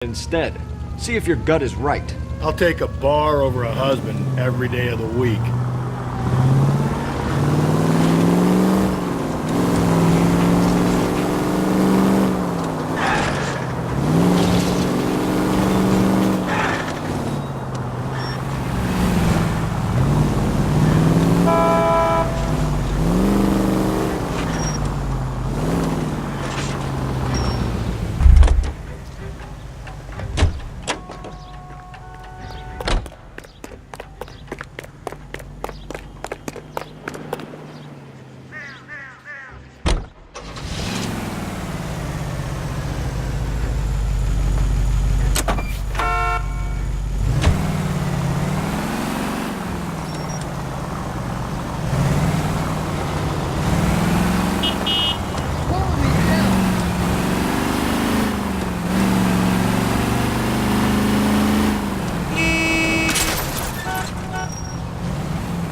instead. See if your gut is right. I'll take a bar over a husband every day of the week.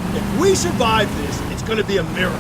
If we survive this, it's gonna be a miracle.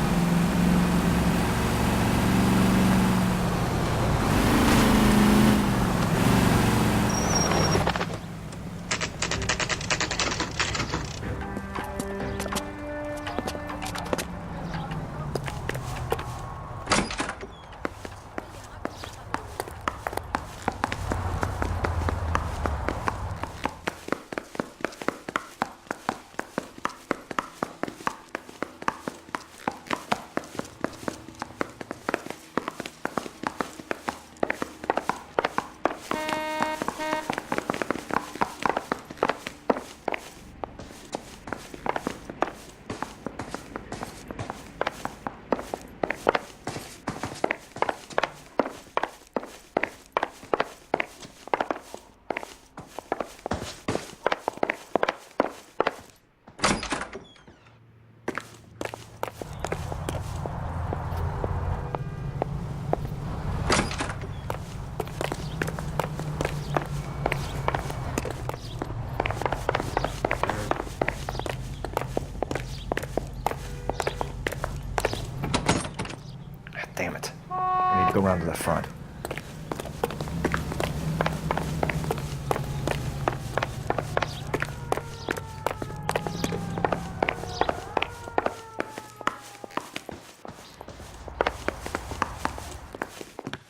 Damn it. I need to go around to the front.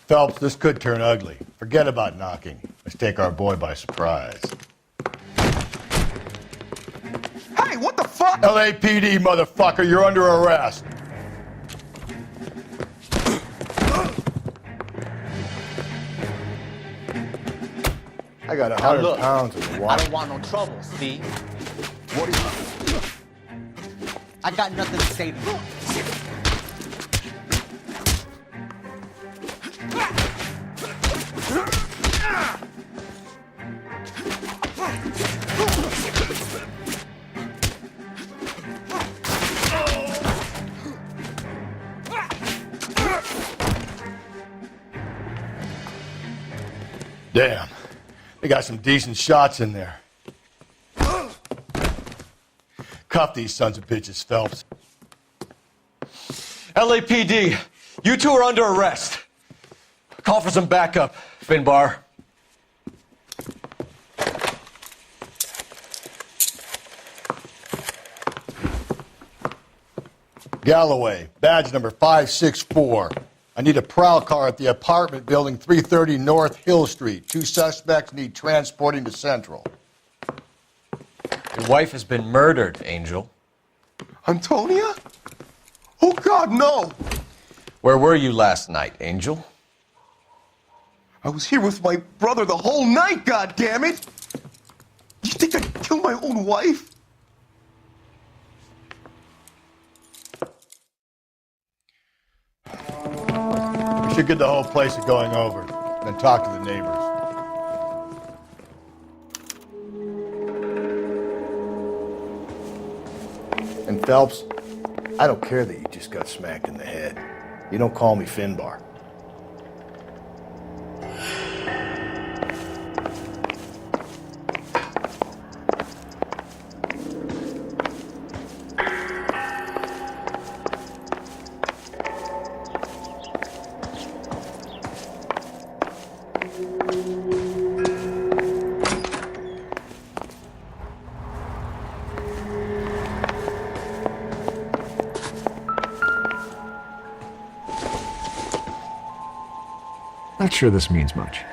Phelps, this could turn ugly. Forget about knocking. Let's take our boy by surprise. Hey, what the fuck? LAPD, motherfucker, you're under arrest. I got 100 look, pounds of I water. don't want no trouble, Steve. What are you? I got nothing to say to you. Damn. They got some decent shots in there. Cuff these sons of bitches, Phelps. LAPD, you two are under arrest. Call for some backup, Finbar. Galloway, badge number 564. I need a prowl car at the apartment building 330 North Hill Street. 2 suspects need transporting to Central. Your wife has been murdered, Angel. Antonia? Oh, God, no! Where were you last night, Angel? I was here with my brother the whole night, God damn it! You think I'd kill my own wife? We should get the whole place going over, then talk to the neighbors. And Phelps, I don't care that you just got smacked in the head. You don't call me Finbar. sure this means much.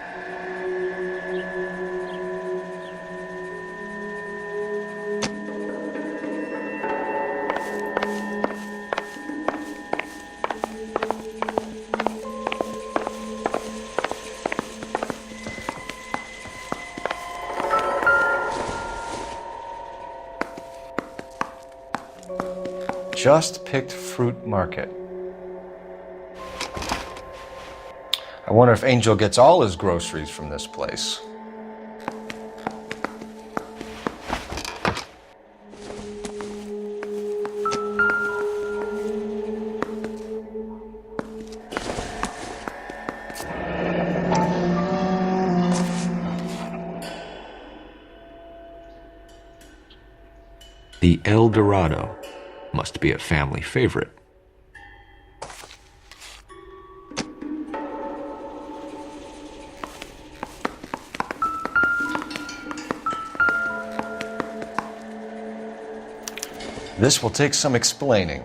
Just picked fruit market. I wonder if Angel gets all his groceries from this place. The El Dorado must be a family favorite. This will take some explaining.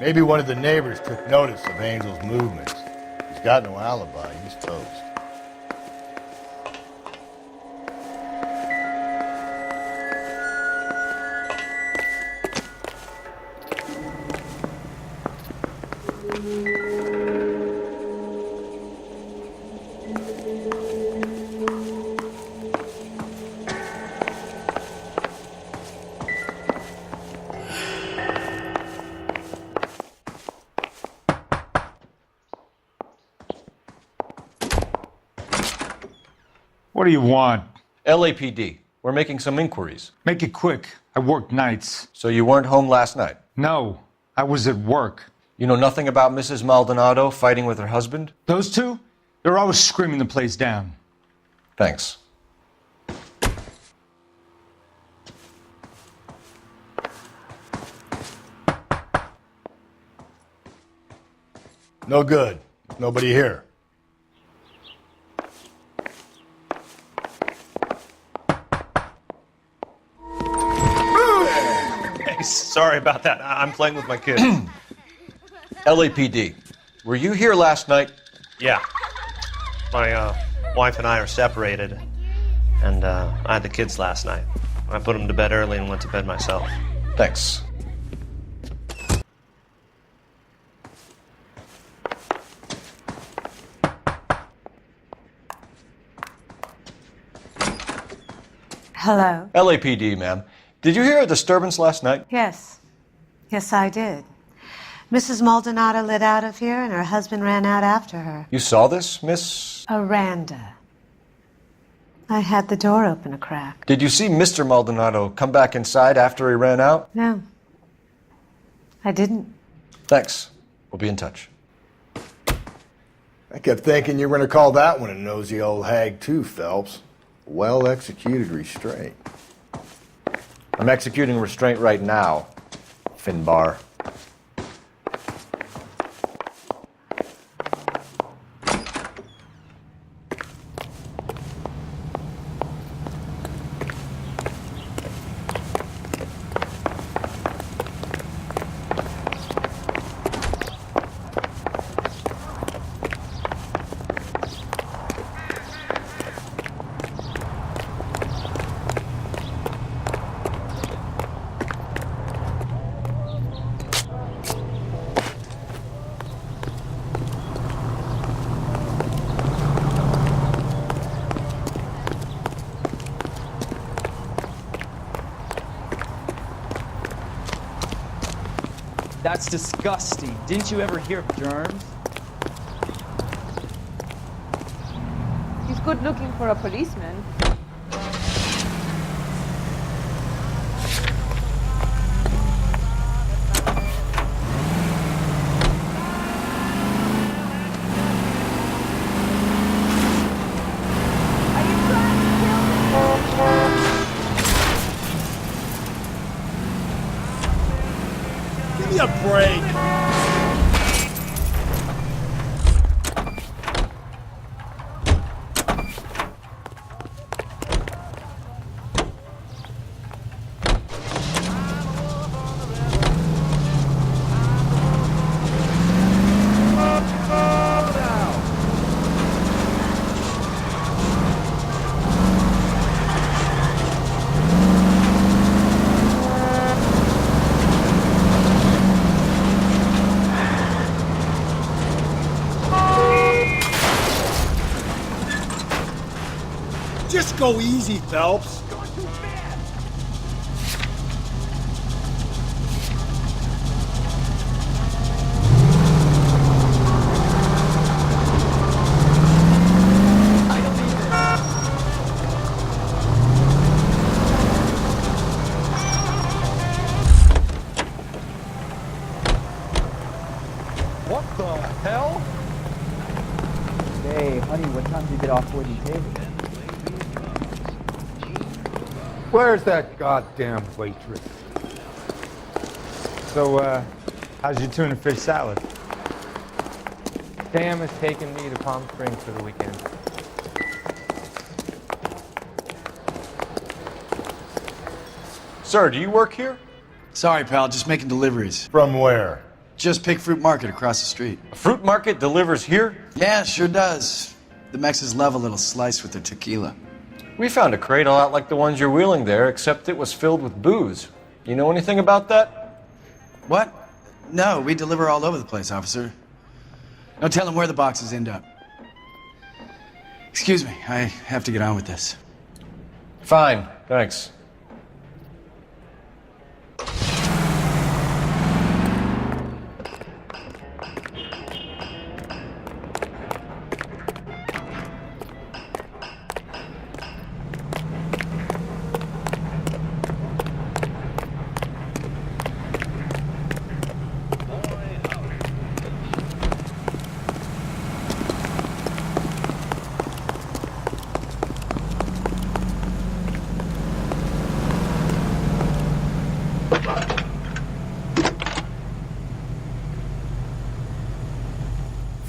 Maybe one of the neighbors took notice of Angel's movements. He's got no alibi. He's toast. What do you want? LAPD. We're making some inquiries. Make it quick. I work nights. So you weren't home last night? No, I was at work. You know nothing about Mrs. Maldonado fighting with her husband? Those two? They're always screaming the place down. Thanks. No good. Nobody here. Sorry about that. I'm playing with my kid. LAPD. Were you here last night? Yeah. My wife and I are separated, and I had the kids last night. I put them to bed early and went to bed myself. Thanks. Hello? LAPD, ma'am. Did you hear a disturbance last night? Yes. Yes, I did. Mrs. Maldonado lit out of here, and her husband ran out after her. You saw this, Miss? Aranda. I had the door open a crack. Did you see Mr. Maldonado come back inside after he ran out? No. I didn't. Thanks. We'll be in touch. I kept thinking you were going to call that one a nosy old hag too, Phelps. Well-executed restraint. I'm executing restraint right now, Finbar. That's disgusting. Didn't you ever hear of germs? He's good looking for a policeman. Are you trying to kill me? me a break! Just go easy, Phelps. What the hell? Hey, honey, what time did you get off Woody Table? Where's that goddamn waitress? So, how's your tuna fish salad? Sam is taking me to Palm Springs for the weekend. Sir, do you work here? Sorry, pal, just making deliveries. From where? Just Pig Fruit Market across the street. A fruit market delivers here? Yeah, sure does. The Mexes love a little slice with their tequila. We found a crate a lot like the ones you're wheeling there, except it was filled with booze. You know anything about that? What? No, we deliver all over the place, officer. Don't tell them where the boxes end up. Excuse me, I have to get on with this. Fine, thanks.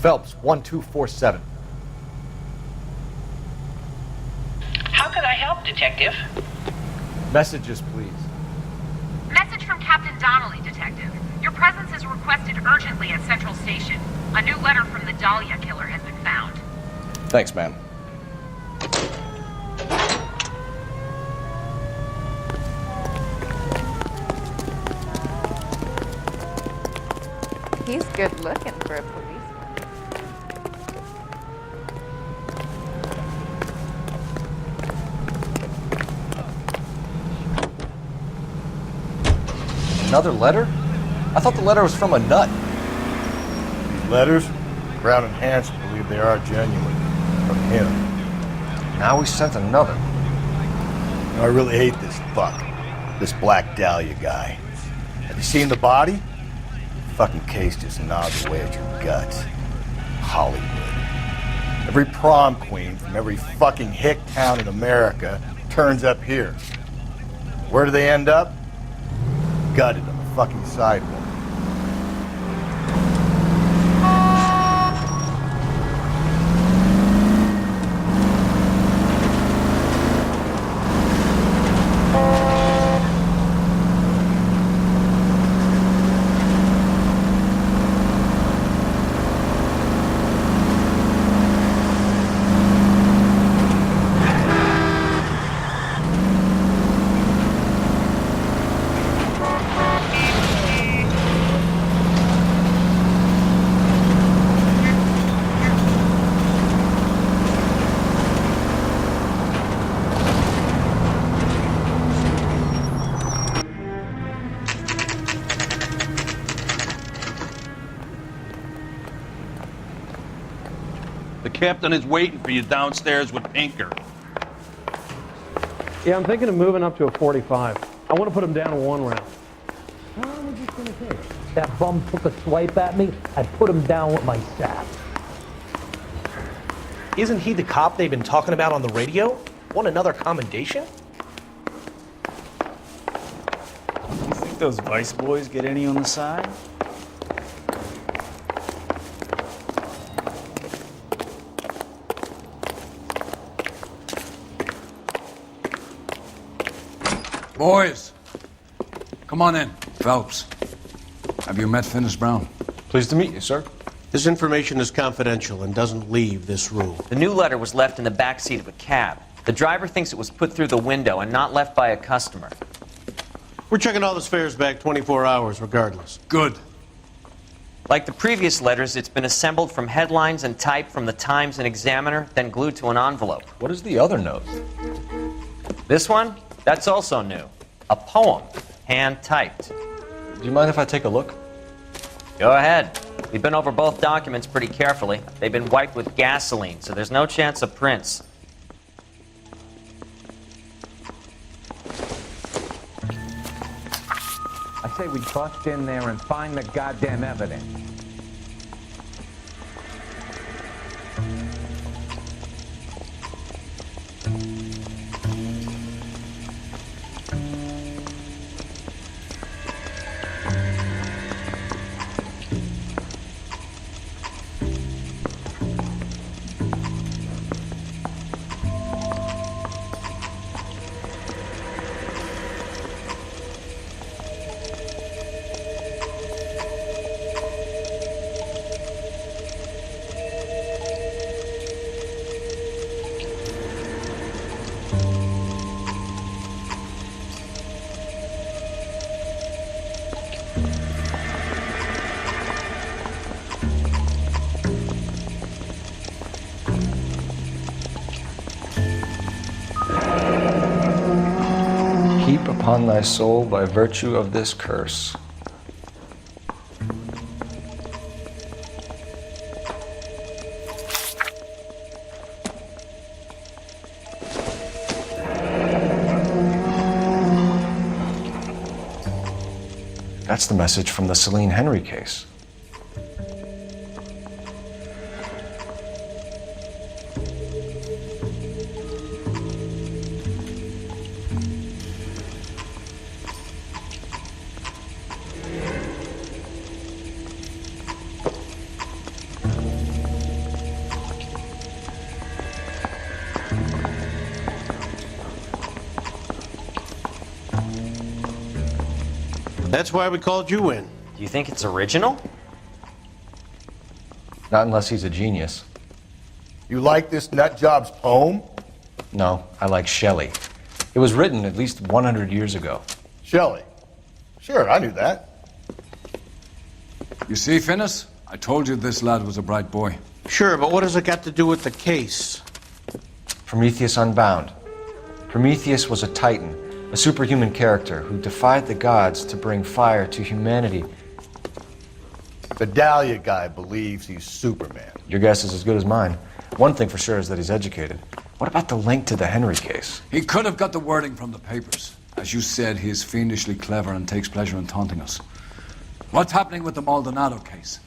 Phelps, 1247. How can I help, Detective? Messages, please. Message from Captain Donnelly, Detective. Your presence is requested urgently at Central Station. A new letter from the Dahlia killer has been found. Thanks, ma'am. He's good looking for a policeman. Another letter? I thought the letter was from a nut. These letters, Brown and Hanson believe they are genuine. From him. Now we sent another. You know, I really hate this fuck. This Black Dahlia guy. Have you seen the body? The fucking case just nods away at your guts. Hollywood. Every prom queen from every fucking hick town in America turns up here. Where do they end up? Gutted on the fucking sidewalk. The captain is waiting for you downstairs with Pinker. Yeah, I'm thinking of moving up to a 45. I want to put him down in one round. How long is this going to take? That bum took a swipe at me. I put him down with my staff. Isn't he the cop they've been talking about on the radio? Want another commendation? those Vice boys get any on the side? Boys, come on in. Phelps, have you met Finis Brown? Pleased to meet you, sir. This information is confidential and doesn't leave this room. The new letter was left in the back seat of a cab. The driver thinks it was put through the window and not left by a customer. We're checking all this fares back 24 hours regardless. Good. Like the previous letters, it's been assembled from headlines and typed from the Times and Examiner, then glued to an envelope. What is the other note? This one? That's also new. A poem, hand-typed. Do you mind if I take a look? Go ahead. We've been over both documents pretty carefully. They've been wiped with gasoline, so there's no chance of prints. I say we bust in there and find the goddamn evidence. Keep upon thy soul by virtue of this curse. That's the message from the Celine Henry case. That's why we called you in. Do you think it's original? Not unless he's a genius. You like this nutjob's poem? No, I like Shelley. It was written at least 100 years ago. Shelley? Sure, I knew that. You see, Finis? I told you this lad was a bright boy. Sure, but what has it got to do with the case? Prometheus Unbound. Prometheus was a titan, a superhuman character who defied the gods to bring fire to humanity. The Dahlia guy believes he's Superman. Your guess is as good as mine. One thing for sure is that he's educated. What about the link to the Henry case? He could have got the wording from the papers. As you said, he is fiendishly clever and takes pleasure in taunting us. What's happening with the Maldonado case?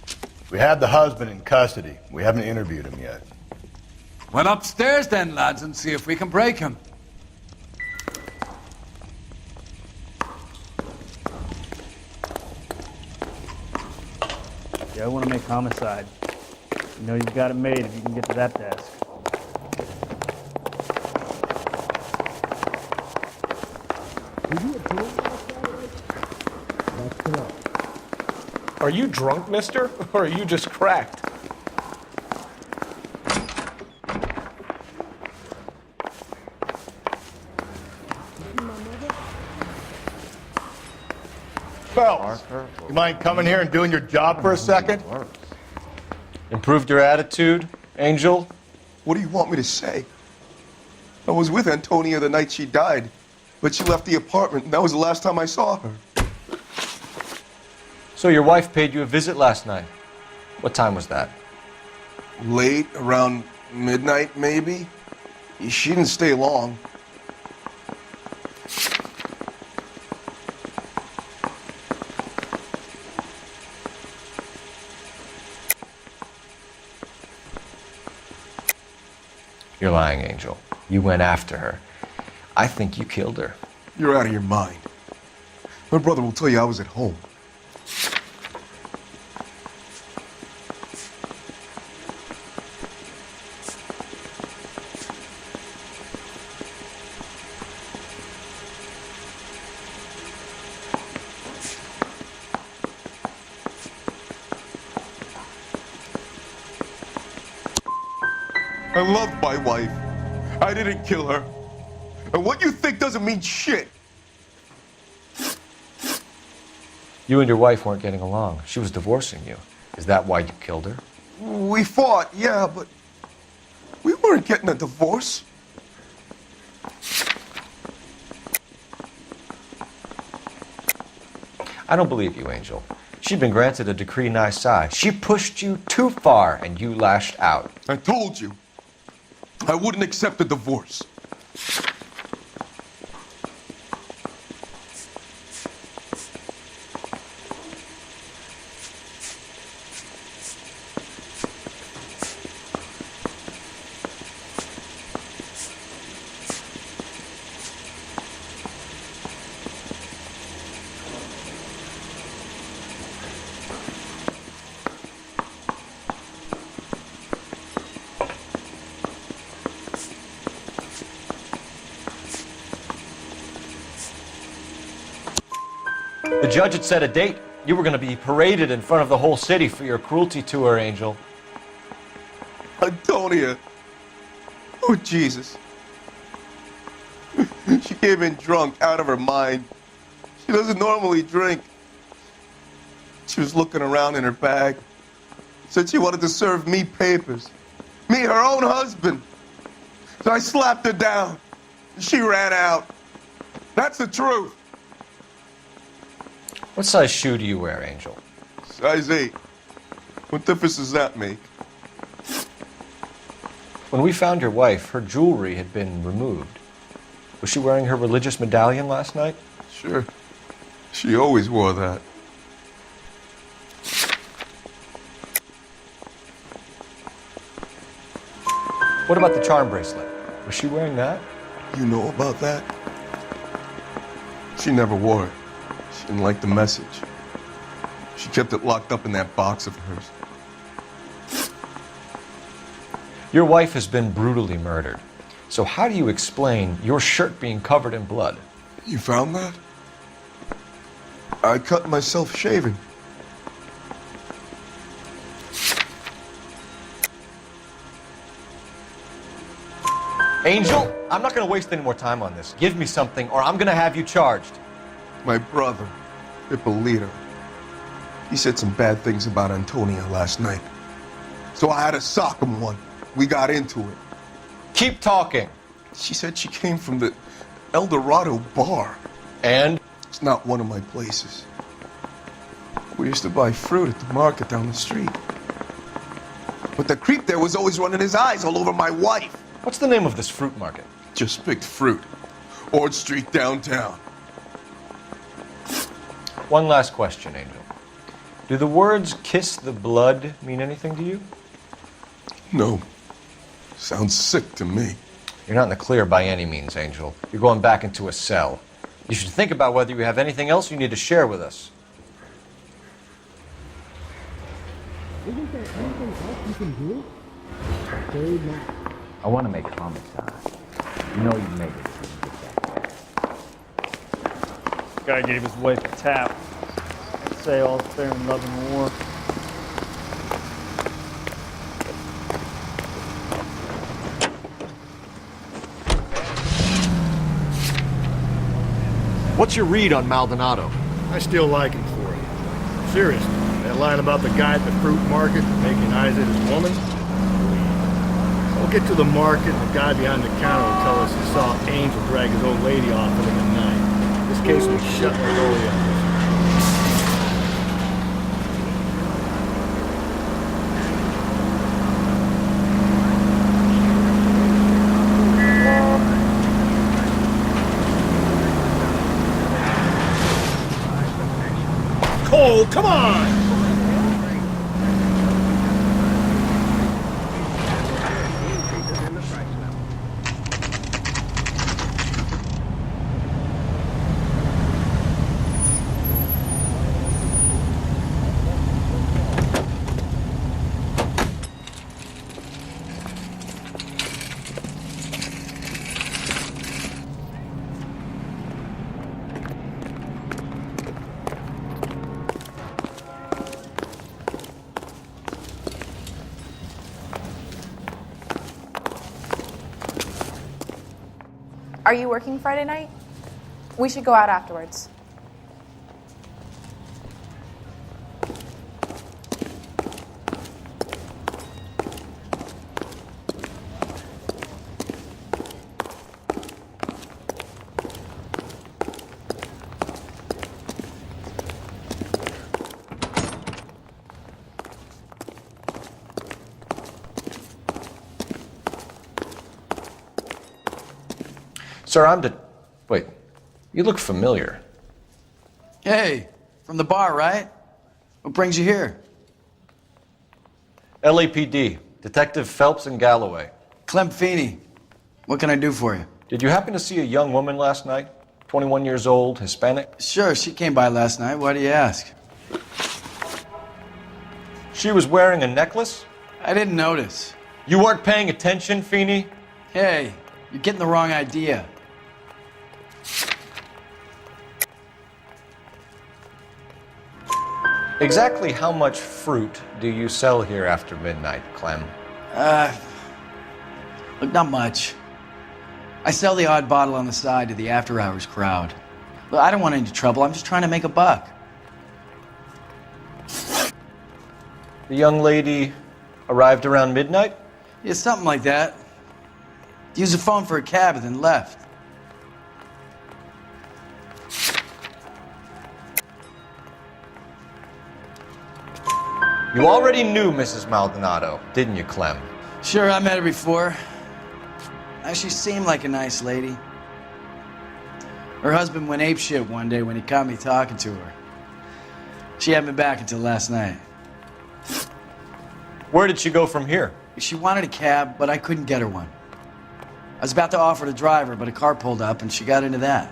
We have the husband in custody. We haven't interviewed him yet. Well, upstairs then, lads, and see if we can break him. Yeah, I want to make homicide. You know you've got it made if you can get to that desk. Are you drunk, mister? Or are you just cracked? Phelps, you mind coming here and doing your job for a second? Improved your attitude, Angel? What do you want me to say? I was with Antonia the night she died, but she left the apartment, and that was the last time I saw her. So your wife paid you a visit last night. What time was that? Late, around midnight, maybe? She didn't stay long. You're lying, Angel. You went after her. I think you killed her. You're out of your mind. My brother will tell you I was at home. I love my wife. I didn't kill her. And what you think doesn't mean shit. You and your wife weren't getting along. She was divorcing you. Is that why you killed her? We fought, yeah, but we weren't getting a divorce. I don't believe you, Angel. She'd been granted a decree nisi. She pushed you too far, and you lashed out. I told you. I wouldn't accept a divorce. The judge had set a date. You were going to be paraded in front of the whole city for your cruelty to her, Angel. Antonia. Oh, Jesus. She came in drunk, out of her mind. She doesn't normally drink. She was looking around in her bag. Said she wanted to serve me papers. Me, her own husband. So I slapped her down. She ran out. That's the truth. What size shoe do you wear, Angel? Size 8. What difference does that make? When we found your wife, her jewelry had been removed. Was she wearing her religious medallion last night? Sure. She always wore that. What about the charm bracelet? Was she wearing that? You know about that? She never wore it. She didn't like the message. She kept it locked up in that box of hers. Your wife has been brutally murdered. So how do you explain your shirt being covered in blood? You found that? I cut myself shaving. Angel, I'm not going to waste any more time on this. Give me something or I'm going to have you charged. My brother, Ippolito, he said some bad things about Antonia last night. So I had to sock him one. We got into it. Keep talking. She said she came from the El Dorado bar. And? It's not one of my places. We used to buy fruit at the market down the street. But the creep there was always running his eyes all over my wife. What's the name of this fruit market? Just picked fruit. Ord Street downtown. One last question, Angel. Do the words kiss the blood mean anything to you? No. Sounds sick to me. You're not in the clear by any means, Angel. You're going back into a cell. You should think about whether you have anything else you need to share with us. Isn't there anything else you can do? I want to make homicide. You know you made it. Guy gave his wife a tap. Say all's fair in love and war. What's your read on Maldonado? I still like him for it. Seriously, that line about the guy at the fruit market making eyes at his woman? We'll get to the market and the guy behind the counter will tell us he saw Angel drag his old lady off in the night. This case will shut like all the others. Cole, come on! Are you working Friday night? We should go out afterwards. Sir, Wait, you look familiar. Hey, from the bar, right? What brings you here? LAPD, Detective Phelps and Galloway. Clem Feeney. What can I do for you? Did you happen to see a young woman last night? 21 years old, Hispanic? Sure, she came by last night. Why do you ask? She was wearing a necklace? I didn't notice. You weren't paying attention, Feeney? Hey, you're getting the wrong idea. Exactly how much fruit do you sell here after midnight, Clem? Look, not much. I sell the odd bottle on the side to the after-hours crowd. Look, I don't want any trouble. I'm just trying to make a buck. The young lady arrived around midnight? Yeah, something like that. Used the phone for a cab and then left. You already knew Mrs. Maldonado, didn't you, Clem? Sure, I met her before. She seemed like a nice lady. Her husband went apeshit one day when he caught me talking to her. She had me back until last night. Where did she go from here? She wanted a cab, but I couldn't get her one. I was about to offer to drive her, but a car pulled up and she got into that.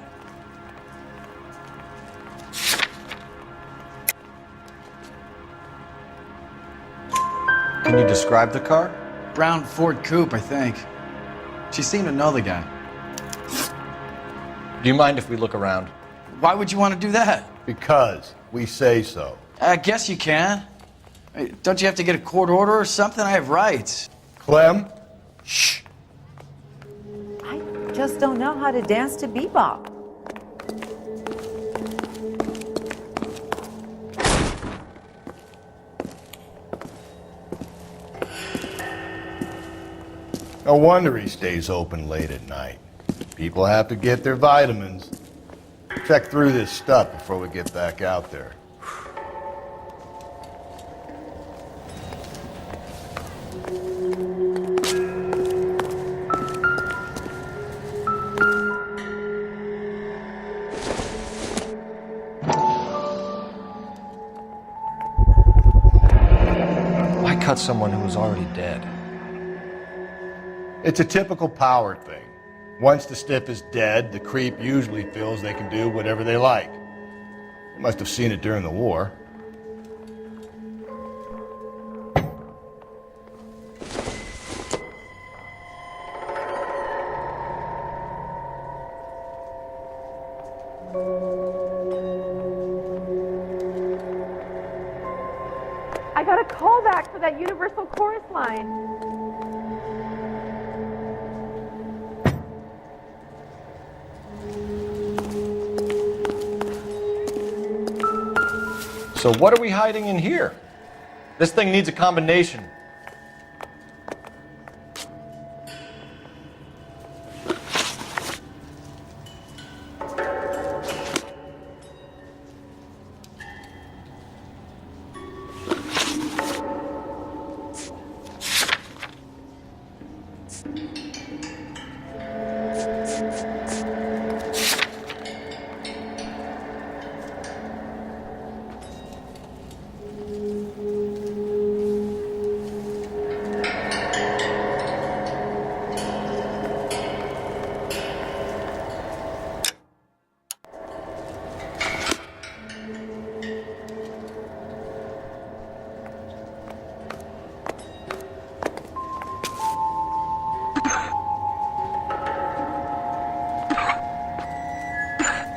Can you describe the car? Brown Ford Coupe, I think. She seemed to know the guy. Do you mind if we look around? Why would you want to do that? Because we say so. I guess you can. Don't you have to get a court order or something? I have rights. Clem? Shh. I just don't know how to dance to bebop. No wonder he stays open late at night. People have to get their vitamins. Check through this stuff before we get back out there. Why cut someone who was already dead? It's a typical power thing. Once the stiff is dead, the creep usually feels they can do whatever they like. They must have seen it during the war. I got a call back for that Universal Chorus line. So what are we hiding in here? This thing needs a combination.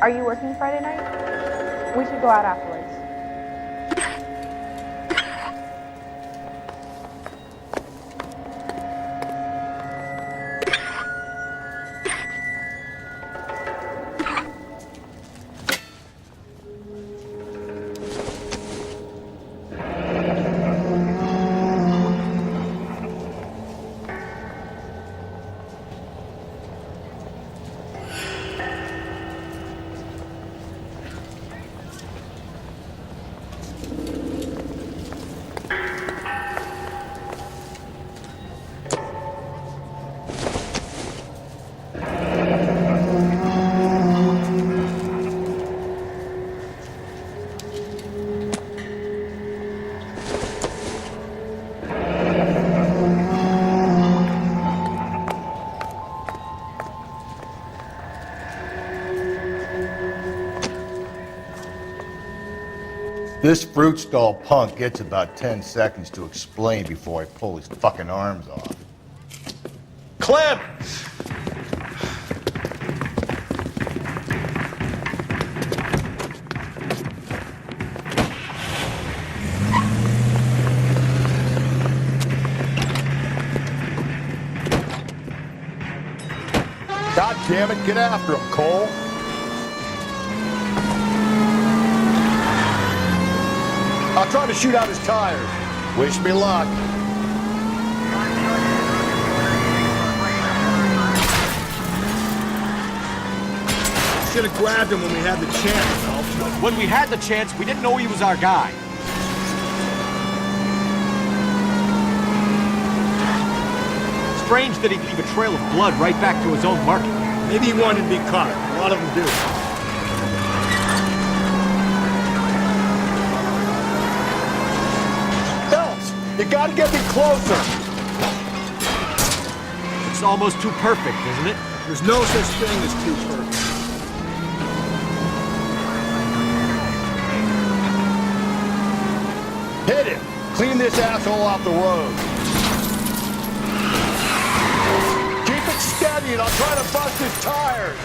Are you working Friday night? We should go out afterwards. This fruit stall punk gets about 10 seconds to explain before I pull his fucking arms off. Clem! God damn it, get after him, Cole. I'll try to shoot out his tires. Wish me luck. Should have grabbed him when we had the chance, Phelps. When we had the chance, we didn't know he was our guy. Strange that he'd leave a trail of blood right back to his own market. Maybe he wanted to be caught. A lot of them do. Phelps, you gotta get me closer. It's almost too perfect, isn't it? There's no such thing as too perfect. Hit him. Clean this asshole off the road. Keep it steady and I'll try to bust his tires.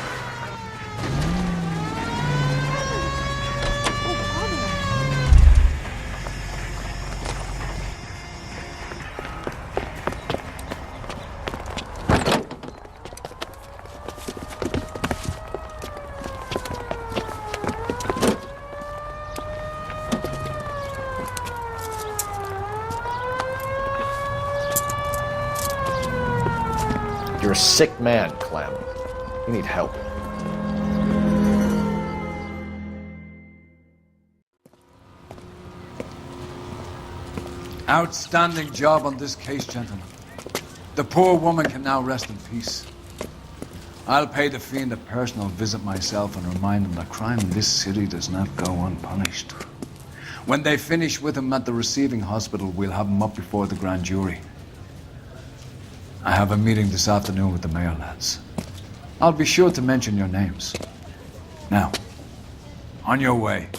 You're a sick man, Clem. You need help. Outstanding job on this case, gentlemen. The poor woman can now rest in peace. I'll pay the fiend a personal visit myself and remind him that crime in this city does not go unpunished. When they finish with him at the receiving hospital, we'll have him up before the grand jury. I have a meeting this afternoon with the mayor lads. I'll be sure to mention your names. Now, on your way.